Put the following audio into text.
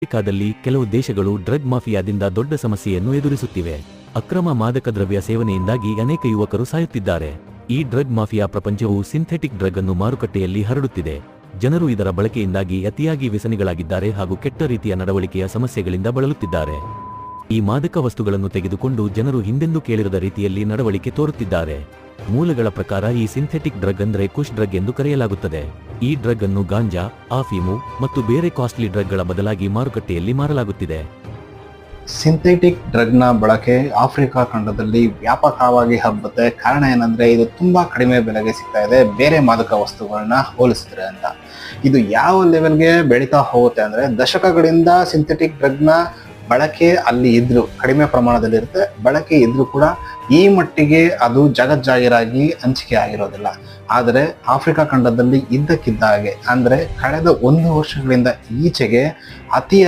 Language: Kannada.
ಅಮೆರಿಕಾದಲ್ಲಿ ಕೆಲವು ದೇಶಗಳು ಡ್ರಗ್ ಮಾಫಿಯಾದಿಂದ ದೊಡ್ಡ ಸಮಸ್ಯೆಯನ್ನು ಎದುರಿಸುತ್ತಿವೆ. ಅಕ್ರಮ ಮಾದಕ ದ್ರವ್ಯ ಸೇವನೆಯಿಂದಾಗಿ ಅನೇಕ ಯುವಕರು ಸಾಯುತ್ತಿದ್ದಾರೆ. ಈ ಡ್ರಗ್ ಮಾಫಿಯಾ ಪ್ರಪಂಚವು ಸಿಂಥೆಟಿಕ್ ಡ್ರಗ್ ಅನ್ನು ಮಾರುಕಟ್ಟೆಯಲ್ಲಿ ಹರಡುತ್ತಿದೆ. ಜನರು ಇದರ ಬಳಕೆಯಿಂದಾಗಿ ಅತಿಯಾಗಿ ವ್ಯಸನಿಗಳಾಗಿದ್ದಾರೆ ಹಾಗೂ ಕೆಟ್ಟ ರೀತಿಯ ನಡವಳಿಕೆಯ ಸಮಸ್ಯೆಗಳಿಂದ ಬಳಲುತ್ತಿದ್ದಾರೆ. ಈ ಮಾದಕ ವಸ್ತುಗಳನ್ನು ತೆಗೆದುಕೊಂಡು ಜನರು ಹಿಂದೆಂದೂ ಕೇಳಿರದ ರೀತಿಯಲ್ಲಿ ನಡವಳಿಕೆ ತೋರುತ್ತಿದ್ದಾರೆ. ಮೂಲಗಳ ಪ್ರಕಾರ ಈ ಸಿಂಥೆಟಿಕ್ ಡ್ರಗ್ ಅಂದರೆ ಕುಶ್ ಡ್ರಗ್ ಎಂದು ಕರೆಯಲಾಗುತ್ತದೆ. ಈ ಡ್ರಗ್ ಅನ್ನು ಗಾಂಜಾ, ಆಫೀಮು ಮತ್ತು ಬೇರೆ ಕಾಸ್ಟ್ಲಿ ಡ್ರಗ್ಗಳ ಬದಲಾಗಿ ಮಾರುಕಟ್ಟೆಯಲ್ಲಿ ಮಾರಲಾಗುತ್ತಿದೆ. ಸಿಂಥೆಟಿಕ್ ಡ್ರಗ್ನ ಬಳಕೆ ಆಫ್ರಿಕಾ ಖಂಡದಲ್ಲಿ ವ್ಯಾಪಕವಾಗಿ ಹಬ್ಬುತ್ತೆ. ಕಾರಣ ಏನಂದ್ರೆ ಇದು ತುಂಬಾ ಕಡಿಮೆ ಬೆಲೆಗೆ ಸಿಗ್ತಾ ಇದೆ ಬೇರೆ ಮಾದಕ ವಸ್ತುಗಳನ್ನ ಹೋಲಿಸಿದ್ರೆ ಅಂತ. ಇದು ಯಾವ ಲೆವೆಲ್ಗೆ ಬೆಳೀತಾ ಹೋಗುತ್ತೆ ಅಂದ್ರೆ, ದಶಕಗಳಿಂದ ಸಿಂಥೆಟಿಕ್ ಡ್ರಗ್ನ ಬಳಕೆ ಅಲ್ಲಿ ಇದ್ರು ಕಡಿಮೆ ಪ್ರಮಾಣದಲ್ಲಿ ಇರುತ್ತೆ, ಬಳಕೆ ಇದ್ರೂ ಕೂಡ ಈ ಮಟ್ಟಿಗೆ ಅದು ಜಗಜ್ಜಾಹೀರಾಗಿ ಹಂಚಿಕೆ ಆಗಿರೋದಿಲ್ಲ. ಆದರೆ ಆಫ್ರಿಕಾ ಖಂಡದಲ್ಲಿ ಇದ್ದಕ್ಕಿದ್ದ ಹಾಗೆ ಅಂದ್ರೆ ಕಳೆದ 1 ವರ್ಷಗಳಿಂದ ಈಚೆಗೆ ಅತಿಯಾಗಿ